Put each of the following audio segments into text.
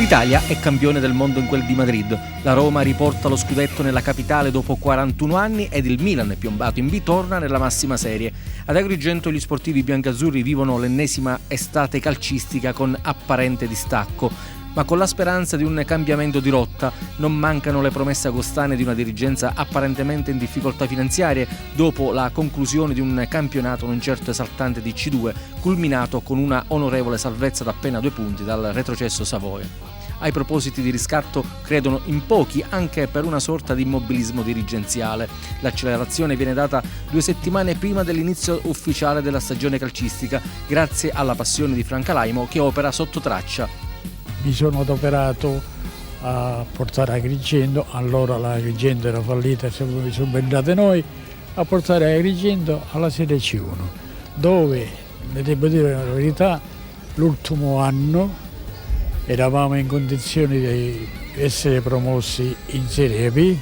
L'Italia è campione del mondo in quel di Madrid. La Roma riporta lo scudetto nella capitale dopo 41 anni ed il Milan, piombato in B, torna nella massima serie. Ad Agrigento gli sportivi biancazzurri vivono l'ennesima estate calcistica con apparente distacco, ma con la speranza di un cambiamento di rotta. Non mancano le promesse agostane di una dirigenza apparentemente in difficoltà finanziarie dopo la conclusione di un campionato non certo esaltante di C2, culminato con una onorevole salvezza da appena 2 punti dal retrocesso Savoia. Ai propositi di riscatto credono in pochi, anche per una sorta di immobilismo dirigenziale. L'accelerazione viene data 2 settimane prima dell'inizio ufficiale della stagione calcistica, grazie alla passione di Franca Laimo che opera sotto traccia. Mi sono adoperato a portare Agrigento, allora l'Agrigento era fallita, siamo subentrati noi, a portare Agrigento alla Serie C1, dove, le devo dire la verità, l'ultimo anno eravamo in condizioni di essere promossi in Serie B.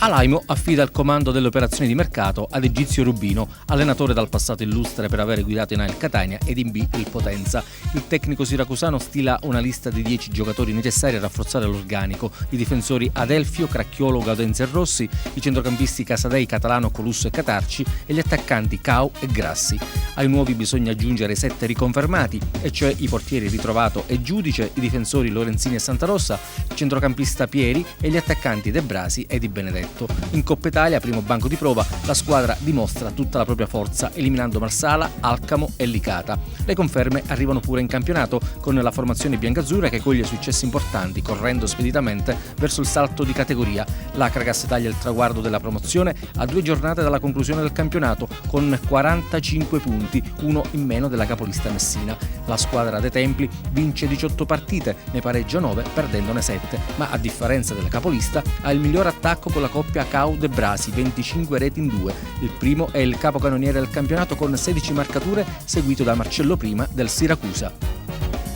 Alaimo affida il comando delle operazioni di mercato ad Egizio Rubino, allenatore dal passato illustre per aver guidato in A il Catania ed in B il Potenza. Il tecnico siracusano stila una lista di 10 giocatori necessari a rafforzare l'organico: i difensori Adelfio, Cracchiolo, Gaudenzi e Rossi, i centrocampisti Casadei, Catalano, Colusso e Catarci e gli attaccanti Cau e Grassi. Ai nuovi bisogna aggiungere 7 riconfermati, e cioè i portieri Ritrovato e Giudice, i difensori Lorenzini e Santarossa, il centrocampista Pieri e gli attaccanti De Brasi e Di Benedetto. In Coppa Italia, primo banco di prova, la squadra dimostra tutta la propria forza, eliminando Marsala, Alcamo e Licata. Le conferme arrivano pure in campionato, con la formazione biancazzurra che coglie successi importanti, correndo speditamente verso il salto di categoria. L'Acragas taglia il traguardo della promozione a 2 giornate dalla conclusione del campionato, con 45 punti, uno in meno della capolista Messina. La squadra dei Templi vince 18 partite, ne pareggia 9, perdendone 7, ma a differenza della capolista ha il miglior attacco con la coppia Cau De Brasi, 25 reti in 2. Il primo è il capocannoniere del campionato con 16 marcature, seguito da Marcello Prima del Siracusa.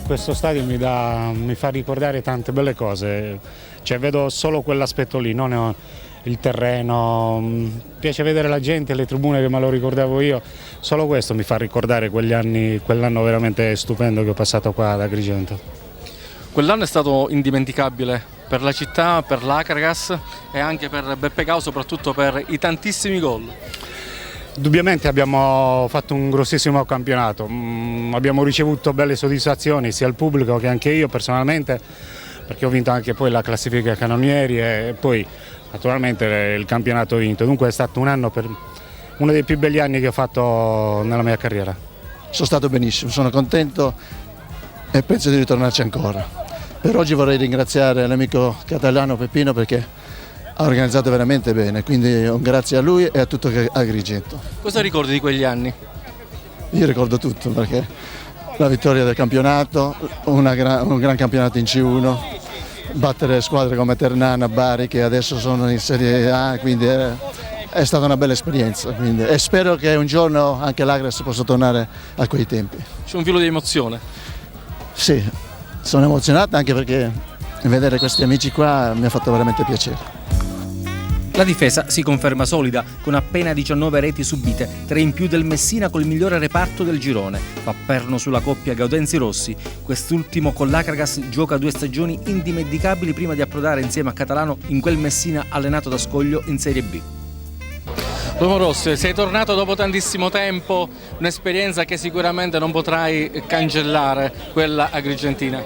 Questo stadio mi fa ricordare tante belle cose, cioè vedo solo quell'aspetto lì, non il terreno, mi piace vedere la gente, le tribune che me lo ricordavo io, solo questo mi fa ricordare quegli anni, quell'anno veramente stupendo che ho passato qua ad Agrigento. Quell'anno è stato indimenticabile per la città, per l'Acragas e anche per Beppe Cau, soprattutto per i tantissimi gol. Indubbiamente abbiamo fatto un grossissimo campionato, abbiamo ricevuto belle soddisfazioni sia il pubblico che anche io personalmente, perché ho vinto anche poi la classifica cannonieri e poi naturalmente il campionato vinto. Dunque è stato un anno, uno dei più belli anni che ho fatto nella mia carriera. Sono stato benissimo, sono contento e penso di ritornarci ancora. Per oggi vorrei ringraziare l'amico catalano Peppino perché ha organizzato veramente bene, quindi un grazie a lui e a tutto Agrigento. Cosa ricordi di quegli anni? Io ricordo tutto, perché la vittoria del campionato, un gran campionato in C1, battere squadre come Ternana, Bari che adesso sono in Serie A, quindi è stata una bella esperienza, e spero che un giorno anche l'Agres possa tornare a quei tempi. C'è un filo di emozione? Sì, sono emozionato anche perché vedere questi amici qua mi ha fatto veramente piacere. La difesa si conferma solida, con appena 19 reti subite, 3 in più del Messina col migliore reparto del girone. Fa perno sulla coppia Gaudenzi-Rossi. Quest'ultimo con l'Acragas gioca 2 stagioni indimenticabili prima di approdare insieme a Catalano in quel Messina allenato da Scoglio in Serie B. Domo Rossi, sei tornato dopo tantissimo tempo, un'esperienza che sicuramente non potrai cancellare, quella agrigentina.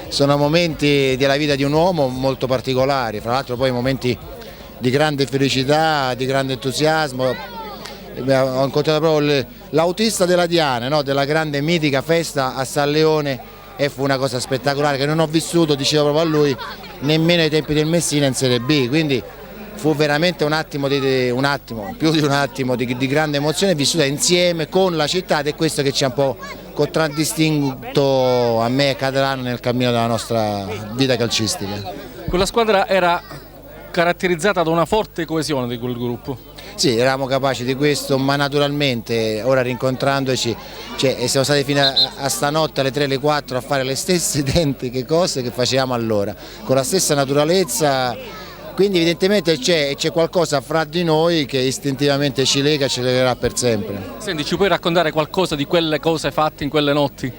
Sono momenti della vita di un uomo molto particolari, fra l'altro poi momenti di grande felicità, di grande entusiasmo. Ho incontrato proprio l'autista della Diana, no? Della grande mitica festa a San Leone, e fu una cosa spettacolare che non ho vissuto, dicevo proprio a lui, nemmeno ai tempi del Messina in Serie B, quindi fu veramente più di un attimo di grande emozione vissuta insieme con la città, ed è questo che ci ha un po' contraddistinto a me e Catalano nel cammino della nostra vita calcistica. Quella squadra era caratterizzata da una forte coesione di quel gruppo. Sì, eravamo capaci di questo, ma naturalmente ora rincontrandoci siamo stati fino a stanotte alle 3, alle 4 a fare le stesse identiche cose che facevamo allora, con la stessa naturalezza. Quindi evidentemente c'è qualcosa fra di noi che istintivamente ci lega e ci legherà per sempre. Senti, ci puoi raccontare qualcosa di quelle cose fatte in quelle notti?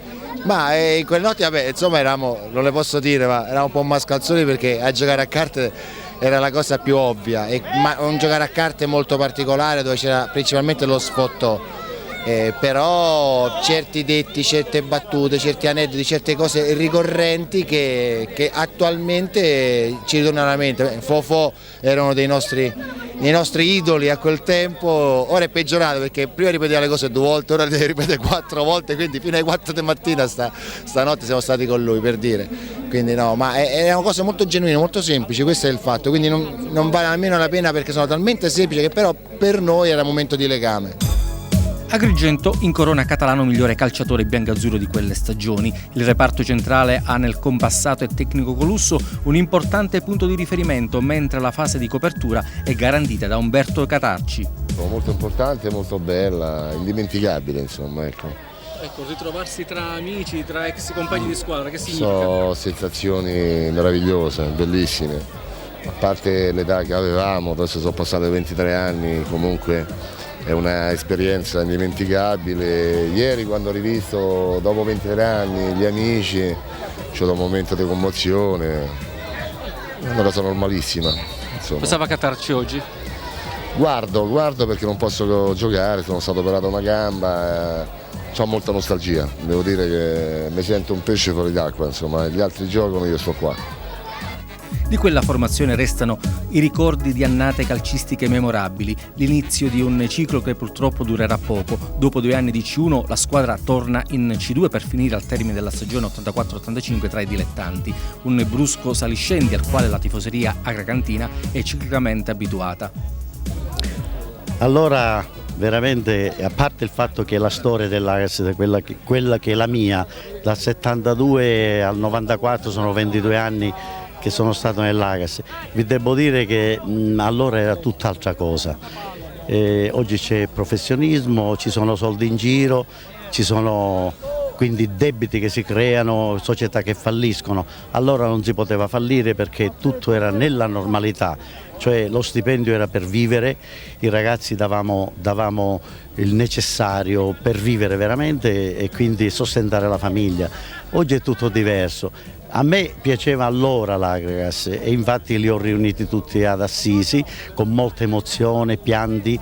Ma in quelle notti, vabbè, insomma, non le posso dire, ma eravamo un po' mascalzoni perché a giocare a carte era la cosa più ovvia, ma un giocare a carte molto particolare dove c'era principalmente lo sfottò. Però certi detti, certe battute, certi aneddoti, certe cose ricorrenti che attualmente ci ritornano alla mente. Fofò erano dei nostri idoli a quel tempo, ora è peggiorato perché prima ripeteva le cose 2 volte, ora le deve ripetere 4 volte, quindi fino alle 4 di mattina stanotte siamo stati con lui, per dire. Quindi no, ma è una cosa molto genuina, molto semplice, questo è il fatto, quindi non vale nemmeno la pena perché sono talmente semplici che però per noi era un momento di legame. Agrigento incorona Catalano migliore calciatore biancazzurro di quelle stagioni. Il reparto centrale ha nel compassato e tecnico Colusso un importante punto di riferimento, mentre la fase di copertura è garantita da Umberto Catarci. Molto importante, molto bella, indimenticabile, insomma, ecco. Ecco, ritrovarsi tra amici, tra ex compagni di squadra, che significa? Sono sensazioni meravigliose, bellissime. A parte l'età che avevamo, adesso sono passate 23 anni, comunque è un'esperienza indimenticabile. Ieri quando ho rivisto dopo 23 anni gli amici c'è stato un momento di commozione, è una cosa normalissima. Insomma. Cosa va a Catarci oggi? Guardo perché non posso giocare, sono stato operato una gamba, ho molta nostalgia, devo dire che mi sento un pesce fuori d'acqua, insomma, gli altri giocano, io sto qua. Di quella formazione restano i ricordi di annate calcistiche memorabili, l'inizio di un ciclo che purtroppo durerà poco. Dopo 2 anni di C1 la squadra torna in C2 per finire al termine della stagione 84-85 tra i dilettanti, un brusco saliscendi al quale la tifoseria agracantina è ciclicamente abituata. Allora veramente, a parte il fatto che la storia dell'Agas è quella che è la mia, dal 72 al 94 sono 22 anni che sono stato nell'Agas, vi devo dire che allora era tutt'altra cosa. Oggi c'è professionismo, ci sono soldi in giro, ci sono quindi debiti che si creano, società che falliscono. Allora non si poteva fallire perché tutto era nella normalità, cioè lo stipendio era per vivere, i ragazzi davamo il necessario per vivere veramente e quindi sostentare la famiglia. Oggi è tutto diverso. A me piaceva allora l'Agragas e infatti li ho riuniti tutti ad Assisi con molta emozione, pianti,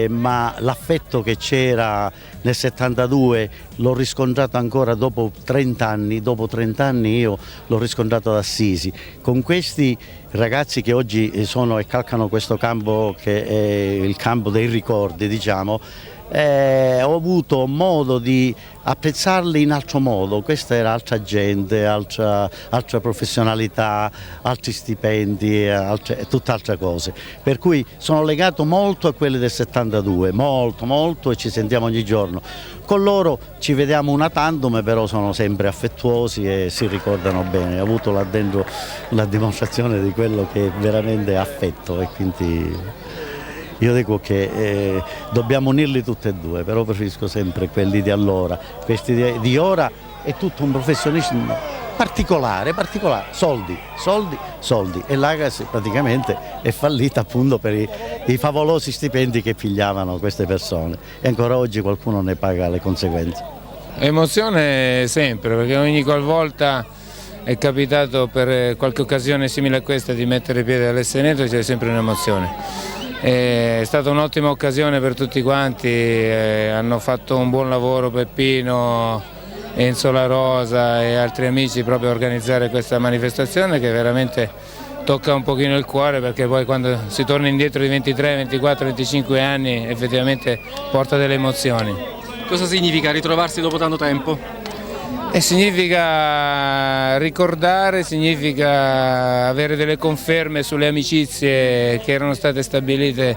ma l'affetto che c'era nel 72 l'ho riscontrato ancora dopo 30 anni, io l'ho riscontrato ad Assisi, con questi ragazzi che oggi sono e calcano questo campo che è il campo dei ricordi, diciamo. Ho avuto modo di apprezzarli in altro modo, questa era altra gente, altra professionalità, altri stipendi, tutt'altra cose, per cui sono legato molto a quelli del 72, molto e ci sentiamo ogni giorno. Con loro ci vediamo una tantum, però sono sempre affettuosi e si ricordano bene, ho avuto là dentro la dimostrazione di quello che è veramente affetto e quindi io dico che dobbiamo unirli tutti e due, però preferisco sempre quelli di allora. Questi di ora è tutto un professionismo particolare, soldi e l'Agas praticamente è fallita appunto per i favolosi stipendi che pigliavano queste persone e ancora oggi qualcuno ne paga le conseguenze. Emozione sempre, perché ogni qualvolta è capitato per qualche occasione simile a questa di mettere piede all'Esseneto c'è sempre un'emozione. È stata un'ottima occasione per tutti quanti, hanno fatto un buon lavoro Peppino, Enzo La Rosa e altri amici proprio a organizzare questa manifestazione che veramente tocca un pochino il cuore, perché poi quando si torna indietro di 23, 24, 25 anni effettivamente porta delle emozioni. Cosa significa ritrovarsi dopo tanto tempo? E significa ricordare, significa avere delle conferme sulle amicizie che erano state stabilite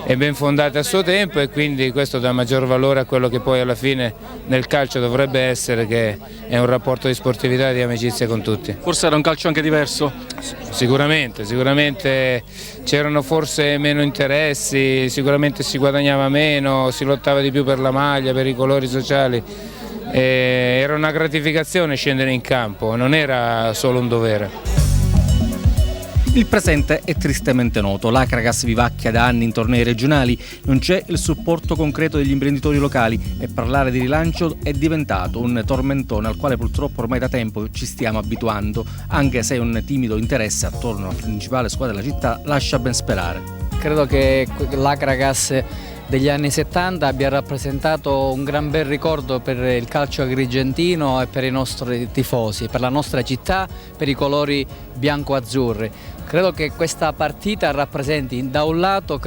e ben fondate a suo tempo, e quindi questo dà maggior valore a quello che poi alla fine nel calcio dovrebbe essere, che è un rapporto di sportività e di amicizia con tutti. Forse era un calcio anche diverso? Sicuramente c'erano forse meno interessi, sicuramente si guadagnava meno, si lottava di più per la maglia, per i colori sociali. Era una gratificazione scendere in campo, non era solo un dovere. Il presente è tristemente noto, l'Acragas vivacchia da anni in tornei regionali, non c'è il supporto concreto degli imprenditori locali e parlare di rilancio è diventato un tormentone al quale purtroppo ormai da tempo ci stiamo abituando, anche se un timido interesse attorno alla principale squadra della città lascia ben sperare. Credo che l'Acragas degli anni 70 abbia rappresentato un gran bel ricordo per il calcio agrigentino e per i nostri tifosi, per la nostra città, per i colori bianco-azzurri. Credo che questa partita rappresenti da un lato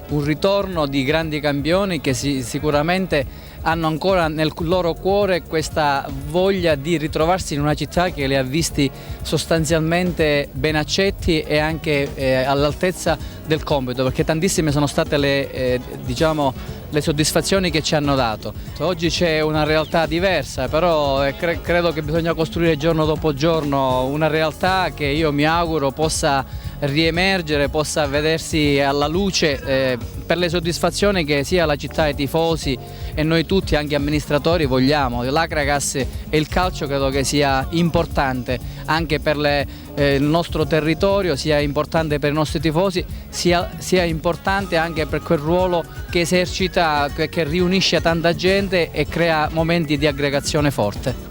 un ritorno di grandi campioni che sicuramente hanno ancora nel loro cuore questa voglia di ritrovarsi in una città che li ha visti sostanzialmente ben accetti e anche all'altezza del compito, perché tantissime sono state le soddisfazioni che ci hanno dato. Oggi c'è una realtà diversa, però credo che bisogna costruire giorno dopo giorno una realtà che io mi auguro possa riemergere, possa vedersi alla luce per le soddisfazioni che sia la città, i tifosi e noi tutti, anche amministratori, vogliamo. L'Acragas e il calcio credo che sia importante anche per il nostro territorio, sia importante per i nostri tifosi, sia importante anche per quel ruolo che esercita, che riunisce tanta gente e crea momenti di aggregazione forte.